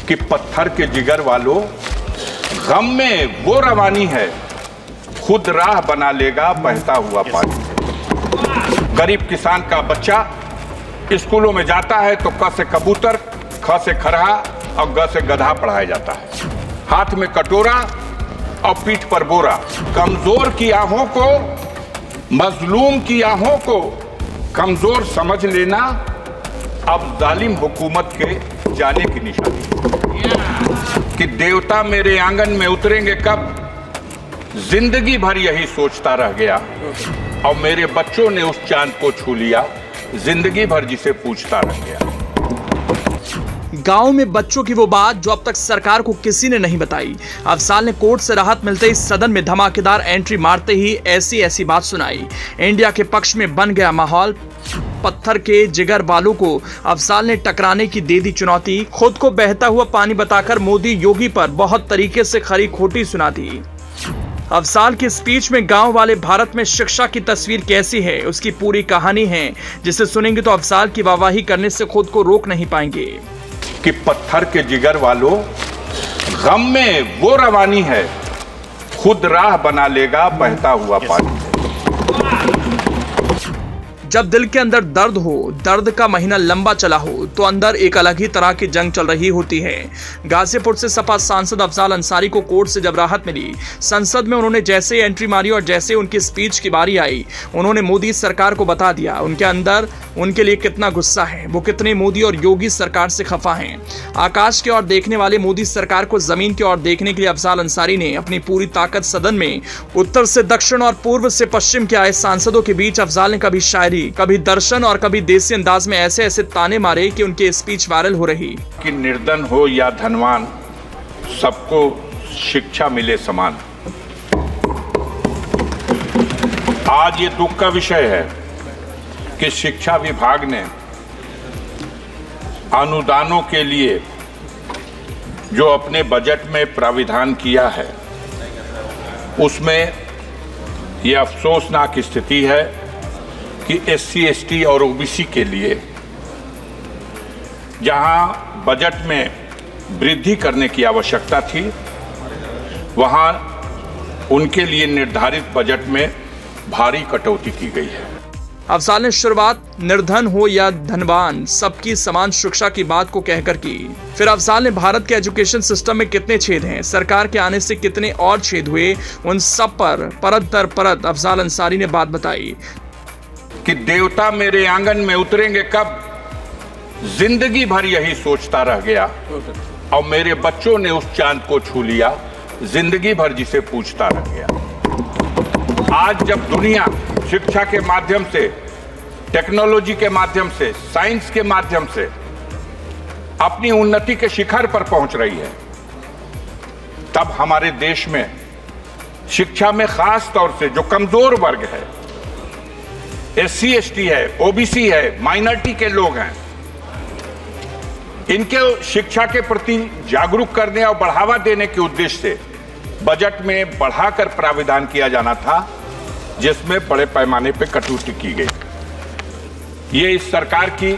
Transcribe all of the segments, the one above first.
कि पत्थर के जिगर वालों, गम में वो रवानी है, खुद राह बना लेगा बहता हुआ पानी। गरीब किसान का बच्चा स्कूलों में जाता है तो क से कबूतर, ख से खरहा और ग से गधा पढ़ाया जाता है। हाथ में कटोरा और पीठ पर बोरा। कमजोर की आहों को, मजलूम की आहों को कमजोर समझ लेना अब जालिम हुकूमत के जाने की निशानी कि देवता मेरे आंगन में उतरेंगे कब, जिंदगी भर यही सोचता रह गया। और मेरे बच्चों ने उस चांद को छू लिया, जिंदगी भर जिसे पूछता रह गया। गांव में बच्चों की वो बात जो अब तक सरकार को किसी ने नहीं बताई। अफजाल ने कोर्ट से राहत मिलते ही सदन में धमाकेदार एंट्री मारते ही ऐसी बात सुनाई। इंडिया के पक्ष में बन गया माहौल। पत्थर के जिगर वालों को अफजाल ने टकराने की दे दी चुनौती। खुद को बहता हुआ पानी बताकर मोदी योगी पर बहुत तरीके से खरी खोटी सुना दी। अफजाल की स्पीच में गांव वाले भारत में शिक्षा की तस्वीर कैसी है उसकी पूरी कहानी है, जिसे सुनेंगे तो अफजाल की वाहवाही करने से खुद को रोक नहीं पाएंगे। कि पत्थर के जिगर वालों, गम में वो रवानी है, खुद राह बना लेगा बहता हुआ पानी। जब दिल के अंदर दर्द हो, दर्द का महीना लंबा चला हो, तो अंदर एक अलग ही तरह की जंग चल रही होती है। गाजीपुर से सपा सांसद अफजाल अंसारी को कोर्ट से जब राहत मिली, संसद में उन्होंने जैसे ही एंट्री मारी और जैसे उनकी स्पीच की बारी आई, उन्होंने मोदी सरकार को बता दिया उनके अंदर उनके लिए कितना गुस्सा है, वो कितने मोदी और योगी सरकार से खफा हैं। आकाश की ओर देखने वाले मोदी सरकार को जमीन की ओर देखने के लिए अफजाल अंसारी ने अपनी पूरी ताकत सदन में उत्तर से दक्षिण और पूर्व से पश्चिम के आए सांसदों के बीच अफजाल ने कभी शायरी, कभी दर्शन और कभी देसी अंदाज में ऐसे ताने मारे कि उनकी स्पीच वायरल हो रही। कि निर्धन हो या धनवान, सबको शिक्षा मिले समान। आज ये दुख का विषय है कि शिक्षा विभाग ने अनुदानों के लिए जो अपने बजट में प्राविधान किया है, उसमें यह अफसोसनाक स्थिति है कि SC, ST और OBC के लिए जहां बजट में वृद्धि करने की आवश्यकता थी, वहां उनके लिए निर्धारित बजट में भारी कटौती की गई है। अफजाल ने शुरुआत निर्धन हो या धनवान, सबकी समान शिक्षा की बात को कहकर की। फिर अफजाल ने भारत के एजुकेशन सिस्टम में कितने छेद हैं, सरकार के आने से कितने और छेद हुए, उन सब पर परत दर परत अफजाल अंसारी ने बात बताई। कि देवता मेरे आंगन में उतरेंगे कब, जिंदगी भर यही सोचता रह गया। और मेरे बच्चों ने उस चांद को छू लिया, जिंदगी भर जिसे पूछता रह गया। आज जब दुनिया शिक्षा के माध्यम से, टेक्नोलॉजी के माध्यम से, साइंस के माध्यम से अपनी उन्नति के शिखर पर पहुंच रही है, तब हमारे देश में शिक्षा में खास तौर से जो कमजोर वर्ग है, SC, ST है, OBC है, माइनॉरिटी के लोग हैं, इनके शिक्षा के प्रति जागरूक करने और बढ़ावा देने के उद्देश्य से बजट में बढ़ाकर प्राविधान किया जाना था, जिसमें बड़े पैमाने पर कटौती की गई। ये इस सरकार की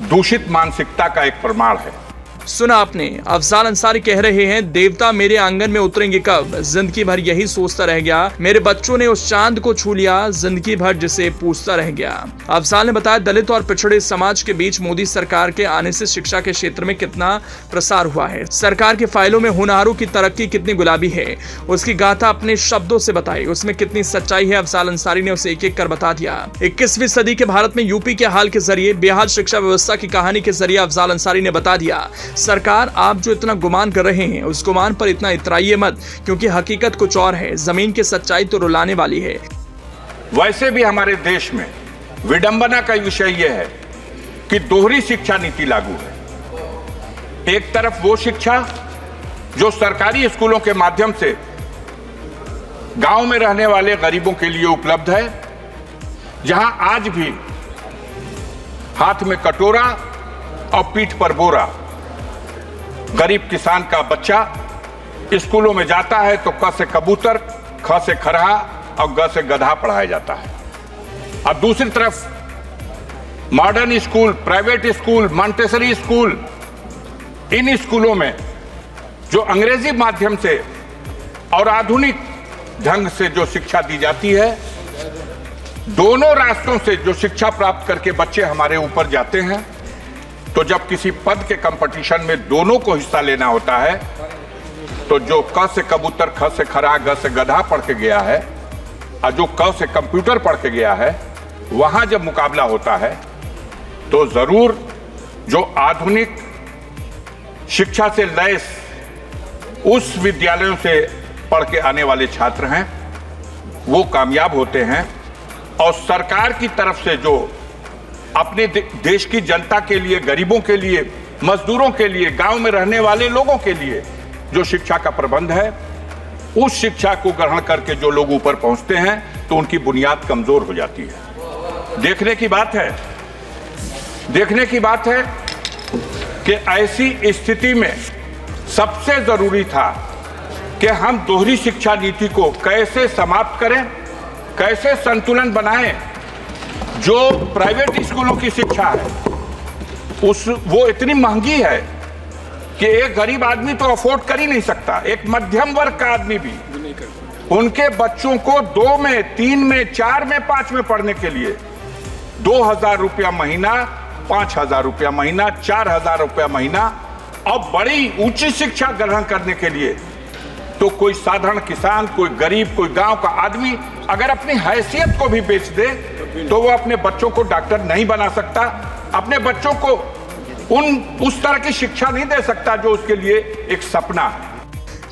दूषित मानसिकता का एक प्रमाण है। सुना आपने, अफजाल अंसारी कह रहे हैं देवता मेरे आंगन में उतरेंगे कब, जिंदगी भर यही सोचता रह गया। मेरे बच्चों ने उस चांद को छू लिया, जिंदगी भर जिसे पूछता रह गया। अफजाल ने बताया दलित और पिछड़े समाज के बीच मोदी सरकार के आने से शिक्षा के क्षेत्र में कितना प्रसार हुआ है, सरकार की फाइलों में होनहारों की तरक्की कितनी गुलाबी है, उसकी गाथा अपने शब्दों से बताई, उसमें कितनी सच्चाई है, अफजाल अंसारी ने उसे एक एक कर बता दिया। 21वीं सदी के भारत में यूपी के हाल के जरिए, बेहाल शिक्षा व्यवस्था की कहानी के जरिए अफजाल अंसारी ने बता दिया सरकार आप जो इतना गुमान कर रहे हैं, उस गुमान पर इतना इतराइए मत, क्योंकि हकीकत कुछ और है। जमीन की सच्चाई तो रुलाने वाली है। वैसे भी हमारे देश में विडंबना का विषय यह है कि दोहरी शिक्षा नीति लागू है। एक तरफ वो शिक्षा जो सरकारी स्कूलों के माध्यम से गांव में रहने वाले गरीबों के लिए उपलब्ध है, जहां आज भी हाथ में कटोरा और पीठ पर बोरा गरीब किसान का बच्चा स्कूलों में जाता है तो क से कबूतर, ख से खरहा और ग से गधा पढ़ाया जाता है। और दूसरी तरफ modern school, private school, Montessori school इन स्कूलों में जो अंग्रेजी माध्यम से और आधुनिक ढंग से जो शिक्षा दी जाती है, दोनों रास्तों से जो शिक्षा प्राप्त करके बच्चे हमारे ऊपर जाते हैं, तो जब किसी पद के कंपटीशन में दोनों को हिस्सा लेना होता है, तो जो क से कबूतर, ख से खरा, ग से गधा पढ़ के गया है और जो क से कंप्यूटर पढ़ के गया है, वहां जब मुकाबला होता है तो जरूर जो आधुनिक शिक्षा से लैस उस विद्यालयों से पढ़ के आने वाले छात्र हैं वो कामयाब होते हैं। और सरकार की तरफ से जो अपने देश की जनता के लिए, गरीबों के लिए, मजदूरों के लिए, गांव में रहने वाले लोगों के लिए जो शिक्षा का प्रबंध है, उस शिक्षा को ग्रहण करके जो लोग ऊपर पहुंचते हैं तो उनकी बुनियाद कमजोर हो जाती है। देखने की बात है कि ऐसी स्थिति में सबसे जरूरी था कि हम दोहरी शिक्षा नीति को कैसे समाप्त करें, कैसे संतुलन बनाएं। जो प्राइवेट स्कूलों की शिक्षा है वो इतनी महंगी है कि एक गरीब आदमी तो अफोर्ड कर ही नहीं सकता, एक मध्यम वर्ग का आदमी भी उनके बच्चों को 2 में, 3 में, 4 में, 5 में पढ़ने के लिए 2,000 रुपया महीना, 5,000 रुपया महीना, 4,000 रुपया महीना, और बड़ी ऊंची शिक्षा ग्रहण करने के लिए तो कोई साधारण किसान, कोई गरीब, कोई गांव का आदमी अगर अपनी हैसियत को भी बेच दे तो वो अपने बच्चों को डॉक्टर नहीं बना सकता, अपने बच्चों को उस तरह की शिक्षा नहीं दे सकता जो उसके लिए एक सपना है।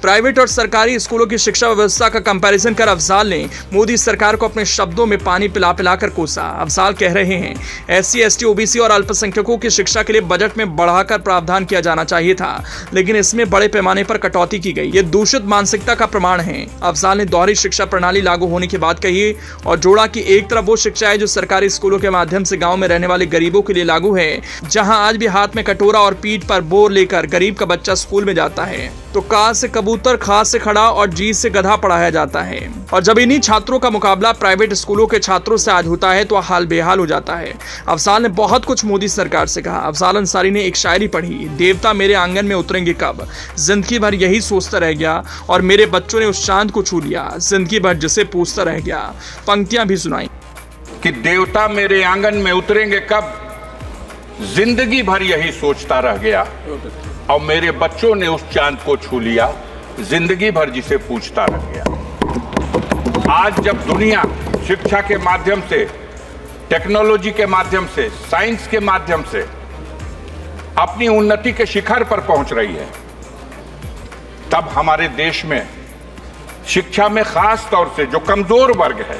प्राइवेट और सरकारी स्कूलों की शिक्षा व्यवस्था का कंपैरिजन कर अफजाल ने मोदी सरकार को अपने शब्दों में पानी पिला पिला कर कोसा। अफजाल कह रहे हैं SC, ST, OBC और अल्पसंख्यकों की शिक्षा के लिए बजट में बढ़ाकर प्रावधान किया जाना चाहिए था, लेकिन इसमें बड़े पैमाने पर कटौती की गई। ये दूषित मानसिकता का प्रमाण है। अफजाल ने दोहरी शिक्षा प्रणाली लागू होने की बात कही और जोड़ा कि एक तरफ वो शिक्षा है जो सरकारी स्कूलों के माध्यम से गाँव में रहने वाले गरीबों के लिए लागू है, जहाँ आज भी हाथ में कटोरा और पीठ पर बोर लेकर गरीब का बच्चा स्कूल में जाता है, तो का से कबूतर, खा से खड़ा और जी से गधा पढ़ाया जाता है। और जब इन्हीं छात्रों का मुकाबला प्राइवेट स्कूलों के छात्रों से आज होता है तो हाल बेहाल हो जाता है। अफजाल ने बहुत कुछ मोदी सरकार से कहा। अफजाल अंसारी ने एक शायरी पढ़ी, देवता मेरे आंगन में उतरेंगे कब, जिंदगी भर यही सोचता रह गया, और मेरे बच्चों ने उस चांद को छू लिया, जिंदगी भर जिसे पूछता रह गया। पंक्तियां भी सुनाई कि देवता मेरे आंगन में उतरेंगे कब, जिंदगी भर यही सोचता रह गया, और मेरे बच्चों ने उस चांद को छू लिया, जिंदगी भर जिसे पूछता रह गया। आज जब दुनिया शिक्षा के माध्यम से, टेक्नोलॉजी के माध्यम से, साइंस के माध्यम से अपनी उन्नति के शिखर पर पहुंच रही है, तब हमारे देश में शिक्षा में खास तौर से जो कमजोर वर्ग है,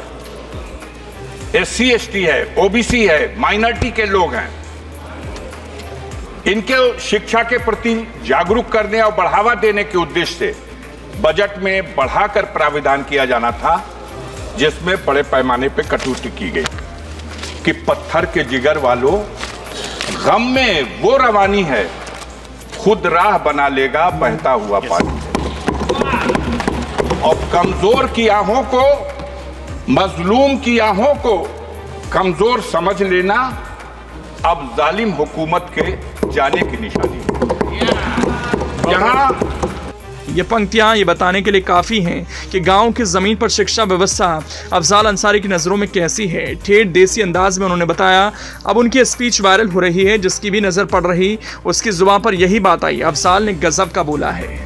SC, ST है, OBC है, माइनॉरिटी के लोग हैं, इनके शिक्षा के प्रति जागरूक करने और बढ़ावा देने के उद्देश्य से बजट में बढ़ाकर प्राविधान किया जाना था, जिसमें बड़े पैमाने पर कटौती की गई कि पत्थर के जिगर वालों, गम में वो रवानी है, खुद राह बना लेगा बहता हुआ पानी। और कमजोर की आहों को, मजलूम की आहों को कमजोर समझ लेना अब जालिम हुकूमत के जाने की निशानी है। यहाँ ये पंक्तियां ये बताने के लिए काफी हैं कि गांव की जमीन पर शिक्षा व्यवस्था अफजाल अंसारी की नजरों में कैसी है। ठेठ देसी अंदाज में उन्होंने बताया। अब उनकी स्पीच वायरल हो रही है, जिसकी भी नजर पड़ रही उसकी जुबान पर यही बात आई। अफजाल ने गजब का बोला है।